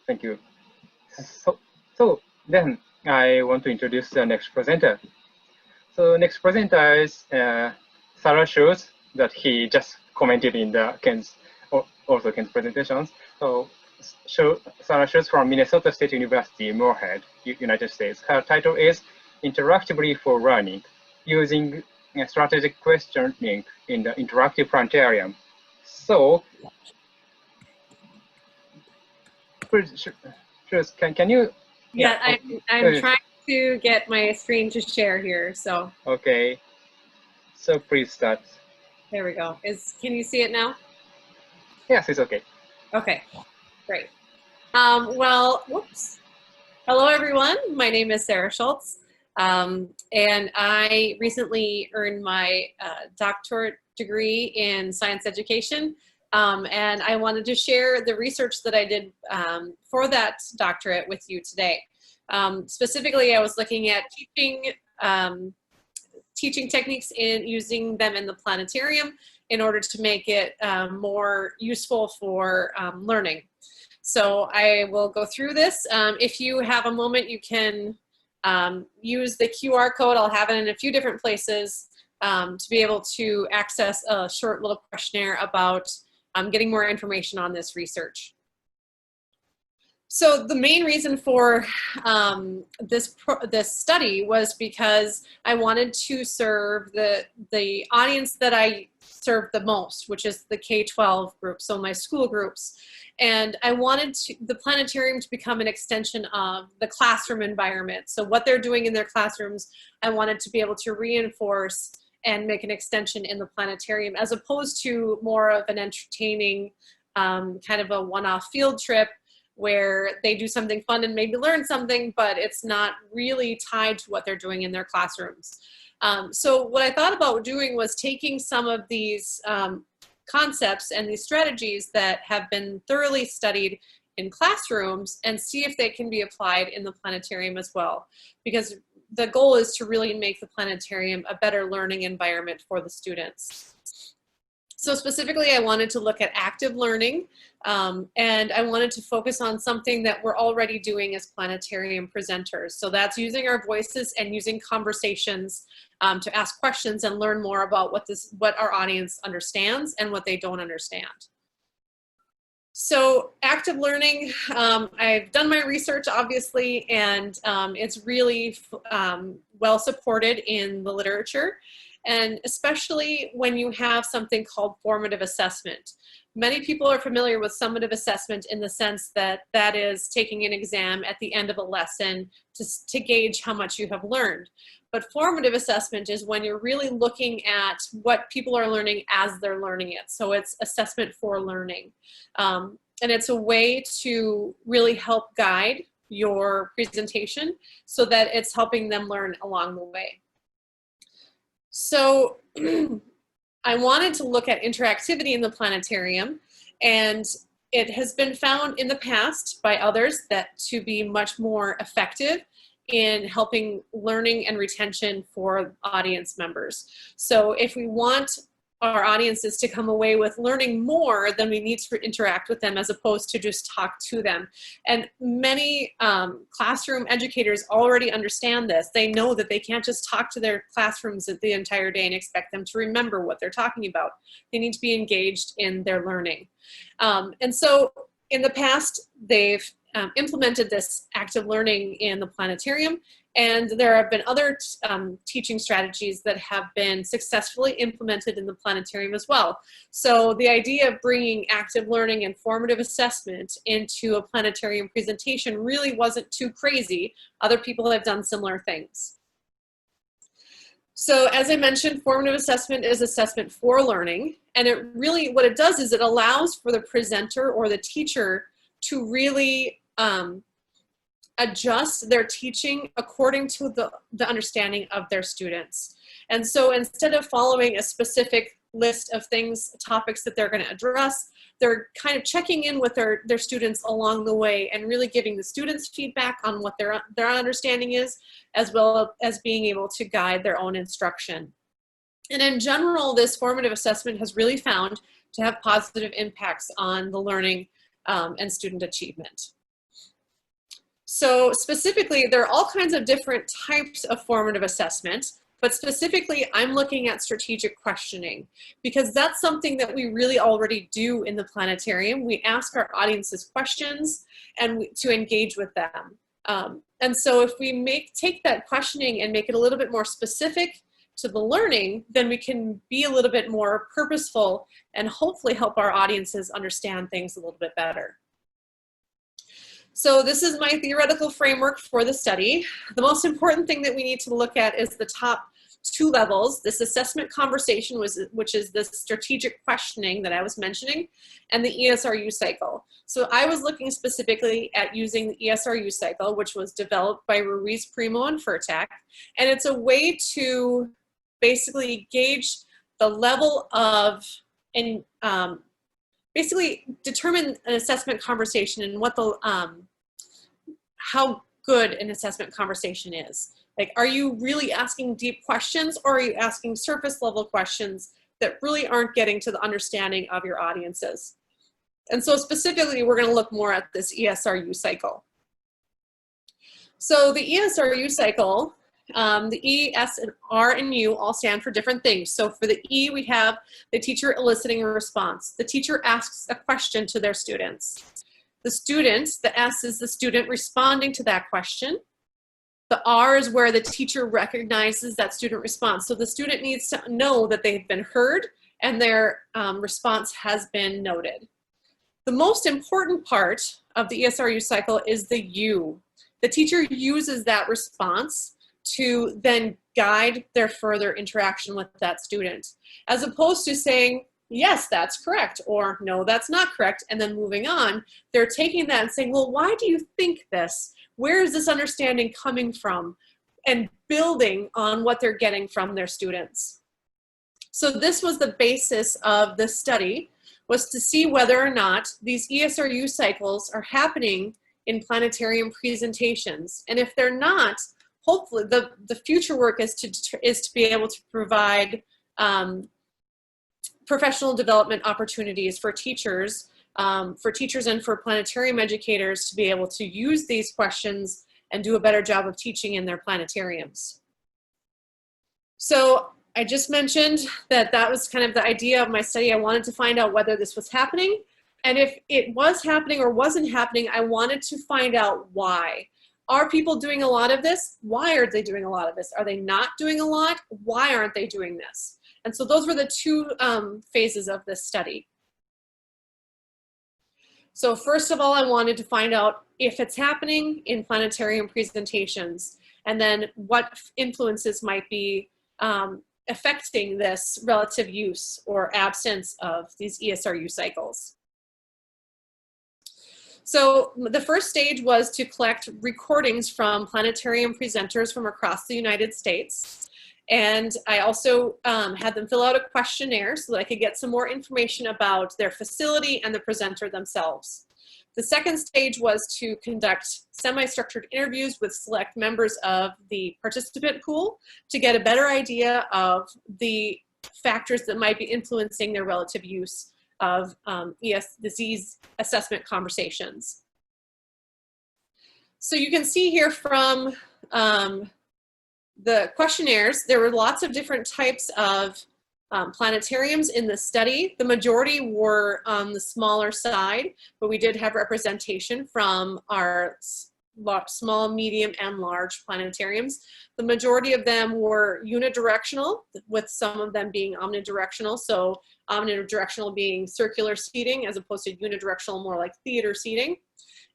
Thank you. So then I want to introduce the next presenter. So next presenter is Sarah Schultz, that he just commented in the Ken's presentations. So Sarah Schultz from Minnesota State University, Moorhead, United States. Her title is Interactivity for Learning, using strategic questioning in the interactive planetarium. So, Schultz, can you? Yeah, I'm trying to get my screen to share here, so. Okay, so please start. There we go. Can you see it now? Yes, it's okay. Okay, great. Well, whoops. Hello, everyone. My name is Sarah Schultz, and I recently earned my doctorate degree in science education, and I wanted to share the research that I did for that doctorate with you today. Specifically, I was looking at teaching techniques in using them in the planetarium in order to make it more useful for learning. So I will go through this. If you have a moment, you can use the QR code. I'll have it in a few different places to be able to access a short little questionnaire about getting more information on this research. So the main reason for this study was because I wanted to serve the audience that I serve the most, which is the K-12 group, so my school groups. And I wanted the planetarium to become an extension of the classroom environment. So what they're doing in their classrooms, I wanted to be able to reinforce and make an extension in the planetarium, as opposed to more of an entertaining kind of a one-off field trip where they do something fun and maybe learn something, but it's not really tied to what they're doing in their classrooms. So what I thought about doing was taking some of these concepts and these strategies that have been thoroughly studied in classrooms and see if they can be applied in the planetarium as well. Because the goal is to really make the planetarium a better learning environment for the students. So specifically, I wanted to look at active learning, and I wanted to focus on something that we're already doing as planetarium presenters. So that's using our voices and using conversations to ask questions and learn more about what our audience understands and what they don't understand. So active learning, I've done my research, obviously, and it's really well supported in the literature. And especially when you have something called formative assessment. Many people are familiar with summative assessment in the sense that that is taking an exam at the end of a lesson to gauge how much you have learned. But formative assessment is when you're really looking at what people are learning as they're learning it. So it's assessment for learning. And it's a way to really help guide your presentation so that it's helping them learn along the way. So I wanted to look at interactivity in the planetarium, and it has been found in the past by others that to be much more effective in helping learning and retention for audience members. So if we want our audiences to come away with learning more, then we need to interact with them as opposed to just talk to them. And many classroom educators already understand this. They know that they can't just talk to their classrooms the entire day and expect them to remember what they're talking about. They need to be engaged in their learning. And so in the past, they've implemented this active learning in the planetarium, and there have been other teaching strategies that have been successfully implemented in the planetarium as well. So the idea of bringing active learning and formative assessment into a planetarium presentation really wasn't too crazy. Other people have done similar things. So as I mentioned, formative assessment is assessment for learning, and it really, what it does is it allows for the presenter or the teacher to really adjust their teaching according to the understanding of their students. And so instead of following a specific list of topics that they're going to address, they're kind of checking in with their students along the way and really giving the students feedback on what their understanding is, as well as being able to guide their own instruction. And in general, this formative assessment has really found to have positive impacts on the learning and student achievement. So specifically, there are all kinds of different types of formative assessment, but specifically, I'm looking at strategic questioning because that's something that we really already do in the planetarium. We ask our audiences questions and to engage with them. And so if we take that questioning and make it a little bit more specific to the learning, then we can be a little bit more purposeful and hopefully help our audiences understand things a little bit better. So this is my theoretical framework for the study. The most important thing that we need to look at is the top two levels, this assessment conversation, which is the strategic questioning that I was mentioning, and the ESRU cycle. So I was looking specifically at using the ESRU cycle, which was developed by Ruiz-Primo and Furtak, and it's a way to basically gauge the level of, and basically determine an assessment conversation and what the, how good an assessment conversation is. Like, are you really asking deep questions, or are you asking surface level questions that really aren't getting to the understanding of your audiences? And so specifically, we're going to look more at this ESRU cycle. So the ESRU cycle, the E, S, and R, and U all stand for different things. So for the E, we have the teacher eliciting a response. The teacher asks a question to their students. The student, the S, is the student responding to that question. The R is where the teacher recognizes that student response. So the student needs to know that they've been heard and their response has been noted. The most important part of the ESRU cycle is the U. The teacher uses that response to then guide their further interaction with that student, as opposed to saying, yes, that's correct, or no, that's not correct, and then moving on. They're taking that and saying, well, why do you think this? Where is this understanding coming from? And building on what they're getting from their students. So this was the basis of the study, was to see whether or not these ESRU cycles are happening in planetarium presentations. And if they're not, hopefully the future work is to be able to provide professional development opportunities for teachers and for planetarium educators to be able to use these questions and do a better job of teaching in their planetariums. So I just mentioned that that was kind of the idea of my study. I wanted to find out whether this was happening. And if it was happening or wasn't happening, I wanted to find out why. Are people doing a lot of this? Why are they doing a lot of this? Are they not doing a lot? Why aren't they doing this? And so those were the two phases of this study. So first of all, I wanted to find out if it's happening in planetarium presentations, and then what influences might be affecting this relative use or absence of these ESRU cycles. So the first stage was to collect recordings from planetarium presenters from across the United States. And I also had them fill out a questionnaire so that I could get some more information about their facility and the presenter themselves. The second stage was to conduct semi-structured interviews with select members of the participant pool to get a better idea of the factors that might be influencing their relative use of disease assessment conversations. So you can see here from the questionnaires, there were lots of different types of planetariums in the study. The majority were on the smaller side, but we did have representation from our small, medium, and large planetariums. The majority of them were unidirectional, with some of them being omnidirectional. So omnidirectional being circular seating as opposed to unidirectional, more like theater seating.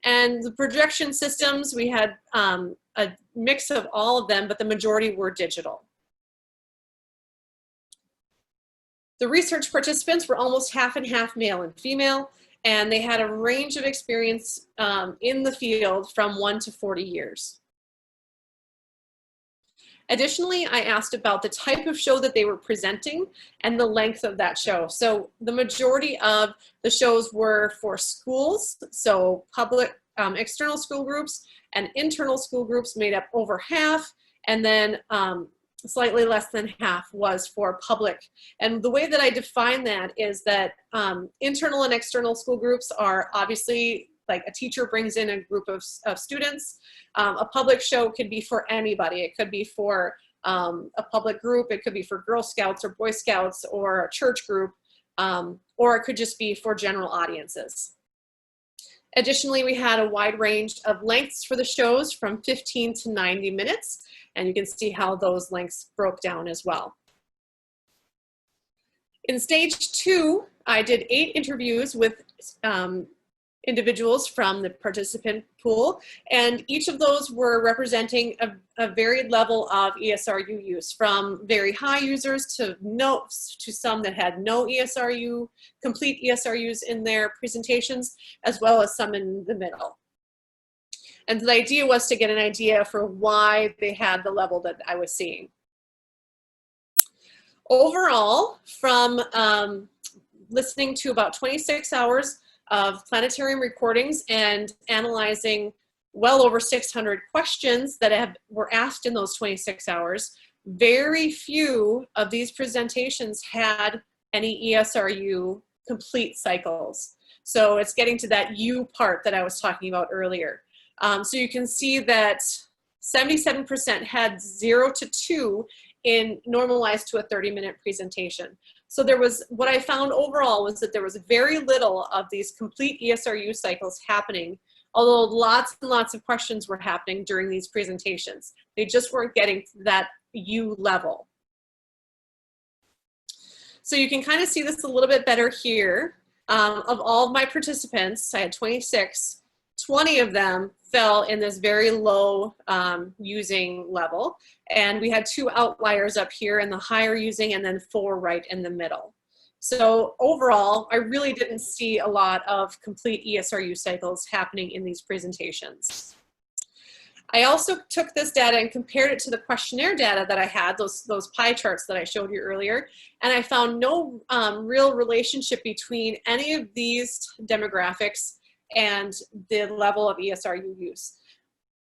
And the projection systems, we had a mix of all of them, but the majority were digital. The research participants were almost half and half, male and female, and they had a range of experience in the field from 1 to 40 years. Additionally, I asked about the type of show that they were presenting and the length of that show. So the majority of the shows were for schools, so public, external school groups and internal school groups made up over half, and then slightly less than half was for public. And the way that I define that is that internal and external school groups are obviously like a teacher brings in a group of students. A public show could be for anybody. It could be for a public group. It could be for Girl Scouts or Boy Scouts or a church group, or it could just be for general audiences. Additionally, we had a wide range of lengths for the shows from 15 to 90 minutes, and you can see how those lengths broke down as well. In stage 2, I did 8 interviews with individuals from the participant pool, and each of those were representing a varied level of ESRU use, from very high users to some that had no ESRU, complete ESRUs in their presentations, as well as some in the middle. And the idea was to get an idea for why they had the level that I was seeing. Overall, from listening to about 26 hours of planetarium recordings and analyzing well over 600 questions that were asked in those 26 hours, very few of these presentations had any ESRU complete cycles. So it's getting to that U part that I was talking about earlier. So you can see that 77% had 0 to 2 in normalized to a 30-minute presentation. So there was, what I found overall was that there was very little of these complete ESRU cycles happening, although lots and lots of questions were happening during these presentations. They just weren't getting to that U level. So you can kind of see this a little bit better here. Of all of my participants, I had 26, 20 of them fell in this very low using level. And we had 2 outliers up here in the higher using, and then 4 right in the middle. So overall, I really didn't see a lot of complete ESRU cycles happening in these presentations. I also took this data and compared it to the questionnaire data that I had, those pie charts that I showed you earlier, and I found no real relationship between any of these demographics and the level of ESRU use.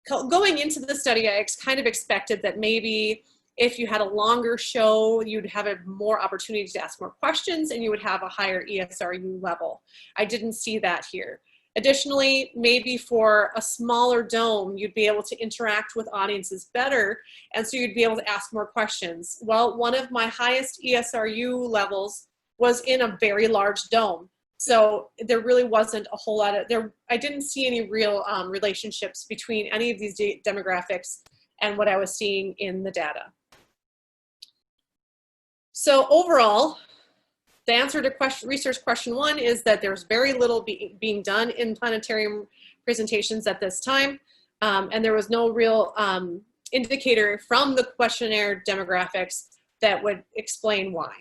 Going into the study, I kind of expected that maybe if you had a longer show, you'd have a more opportunity to ask more questions and you would have a higher ESRU level. I didn't see that here. Additionally, maybe for a smaller dome, you'd be able to interact with audiences better, and so you'd be able to ask more questions. Well, one of my highest ESRU levels was in a very large dome. So there really wasn't a whole lot of, I didn't see any real relationships between any of these demographics and what I was seeing in the data. So overall, the answer to research question 1 is that there's very little being done in planetarium presentations at this time, and there was no real indicator from the questionnaire demographics that would explain why.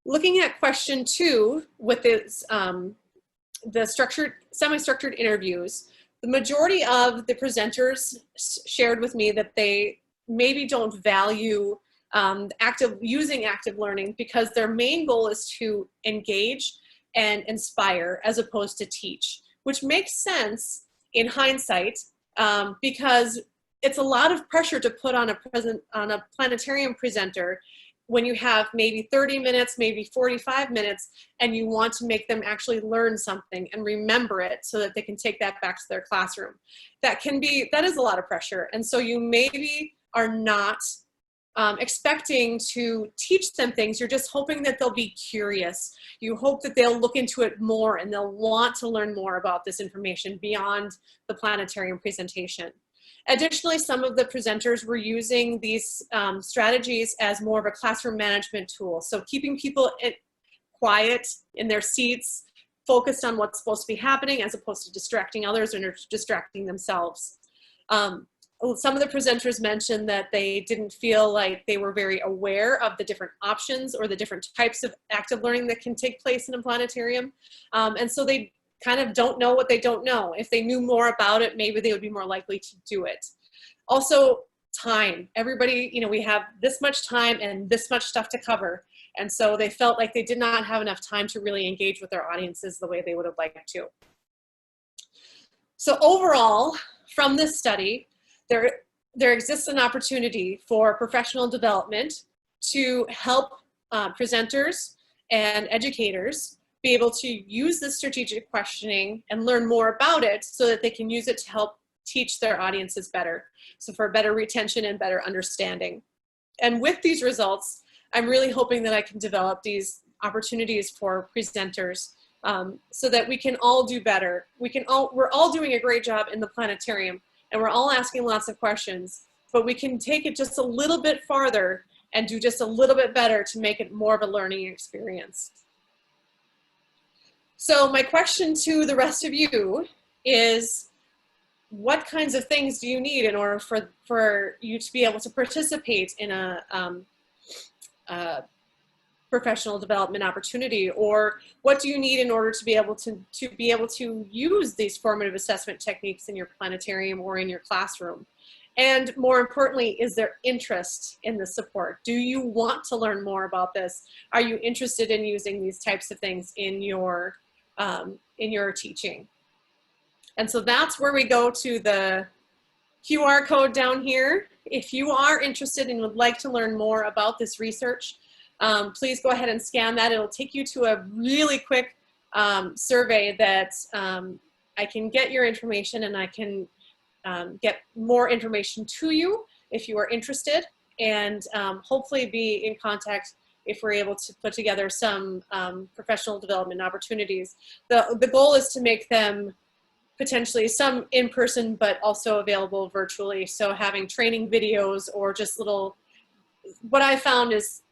Looking at question 2 with this, the semi-structured interviews, the majority of the presenters shared with me that they maybe don't value using active learning because their main goal is to engage and inspire as opposed to teach, which makes sense in hindsight because it's a lot of pressure to put on a planetarium presenter when you have maybe 30 minutes, maybe 45 minutes, and you want to make them actually learn something and remember it so that they can take that back to their classroom. That is a lot of pressure. And so you maybe are not expecting to teach them things. You're just hoping that they'll be curious. You hope that they'll look into it more and they'll want to learn more about this information beyond the planetarium presentation. Additionally, some of the presenters were using these strategies as more of a classroom management tool. So keeping people quiet in their seats, focused on what's supposed to be happening as opposed to distracting others or distracting themselves. Some of the presenters mentioned that they didn't feel like they were very aware of the different options or the different types of active learning that can take place in a planetarium. And so they kind of don't know what they don't know. If they knew more about it, maybe they would be more likely to do it. Also, time. Everybody, we have this much time and this much stuff to cover. And so they felt like they did not have enough time to really engage with their audiences the way they would have liked to. So overall, from this study, there exists an opportunity for professional development to help presenters and educators be able to use the strategic questioning and learn more about it so that they can use it to help teach their audiences better. So for better retention and better understanding. And with these results, I'm really hoping that I can develop these opportunities for presenters so that we can all do better. We're all doing a great job in the planetarium, and we're all asking lots of questions, but we can take it just a little bit farther and do just a little bit better to make it more of a learning experience. So my question to the rest of you is, what kinds of things do you need in order for you to be able to participate in a professional development opportunity? Or what do you need in order to be able to use these formative assessment techniques in your planetarium or in your classroom? And more importantly, is there interest in the support? Do you want to learn more about this? Are you interested in using these types of things in your teaching? And so that's where we go to the QR code down here. If you are interested and would like to learn more about this research, please go ahead and scan that. It'll take you to a really quick survey that I can get your information, and I can get more information to you if you are interested, and hopefully be in contact if we're able to put together some professional development opportunities. The goal is to make them potentially some in person, but also available virtually. So having training videos or just little, what I found is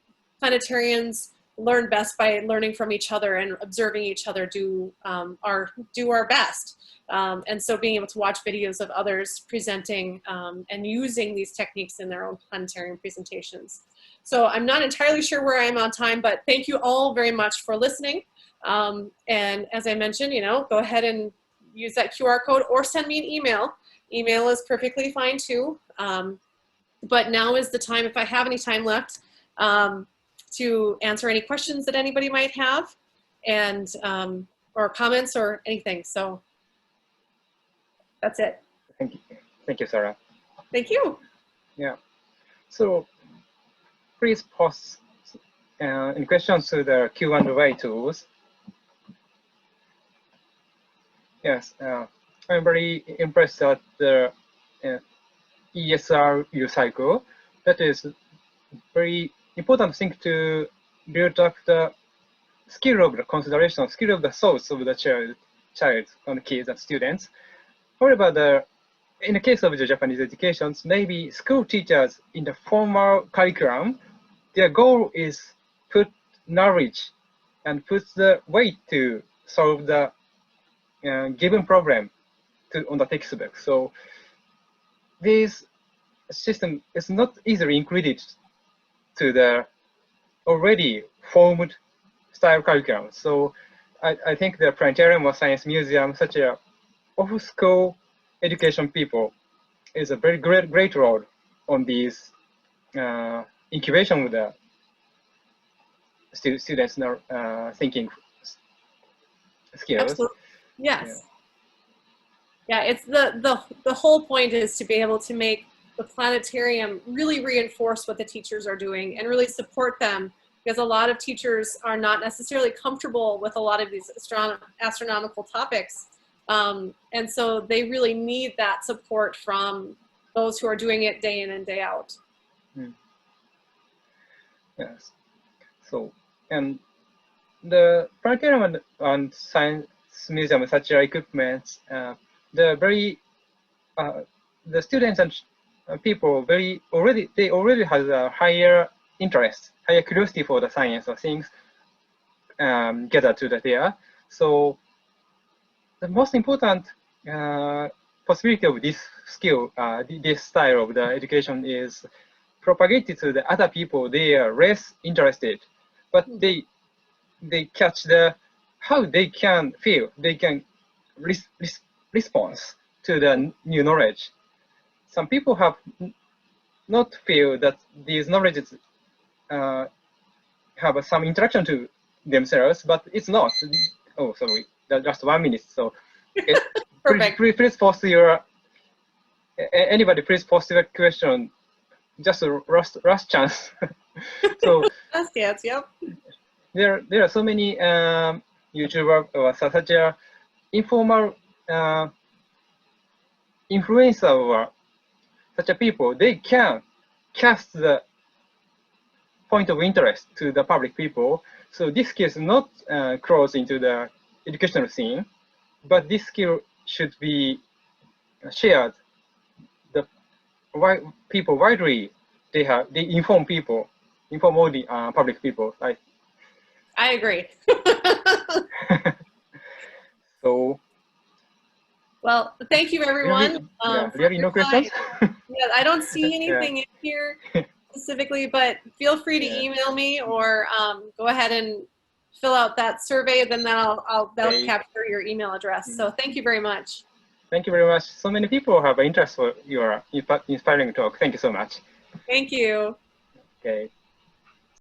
planetarians learn best by learning from each other and observing each other do our best. And so being able to watch videos of others presenting and using these techniques in their own planetarium presentations. So I'm not entirely sure where I am on time, but thank you all very much for listening. And as I mentioned, go ahead and use that QR code or send me an email. Email is perfectly fine too. But now is the time, if I have any time left, to answer any questions that anybody might have, and or comments or anything. So that's it. Thank you, Sarah. Thank you. Yeah. So please post any questions to the Q&A tools. Yes, I'm very impressed at the ESRU cycle. That is very important thing to build up the skill of the consideration, skill of the thoughts of the child and kids and students. However, in the case of the Japanese education, maybe school teachers in the formal curriculum, their goal is put knowledge and put the weight to solve the given problem on the textbook. So this system is not easily included to the already formed style curriculum. So I think the Planetarium or Science Museum, such a off-school education people, is a very great role on these incubation of the students' thinking skills. Absolutely. Yes. Yeah, it's the whole point is to be able to make the planetarium really reinforce what the teachers are doing and really support them, because a lot of teachers are not necessarily comfortable with a lot of these astronomical topics. And so they really need that support from those who are doing it day in and day out. Yes. So, and the Planetarium and Science Museum, such equipment, the students and people they already have a higher interest, higher curiosity for the science or things gathered to there. So the most important possibility of this skill, this style of the education is propagated to the other people. They are less interested, but they catch how they can feel, they can respond to the new knowledge. Some people have not feel that these knowledges have some interaction to themselves, but it's not. Oh, sorry, just 1 minute. So Perfect. Please post your, anybody please post your question, just a last chance. So That's yep. there are so many YouTuber or such a informal influencer or such a people, they can cast the point of interest to the public people. So this skill is not close into the educational scene, but this skill should be shared. The people widely, they inform people, inform all the public people. I agree. So. Well, thank you, everyone. Really no questions? Yeah, I don't see anything in here specifically, but feel free to email me or go ahead and fill out that survey. Then that'll capture your email address. So thank you very much. Thank you very much. So many people have interest for your inspiring talk. Thank you so much. Thank you. Okay.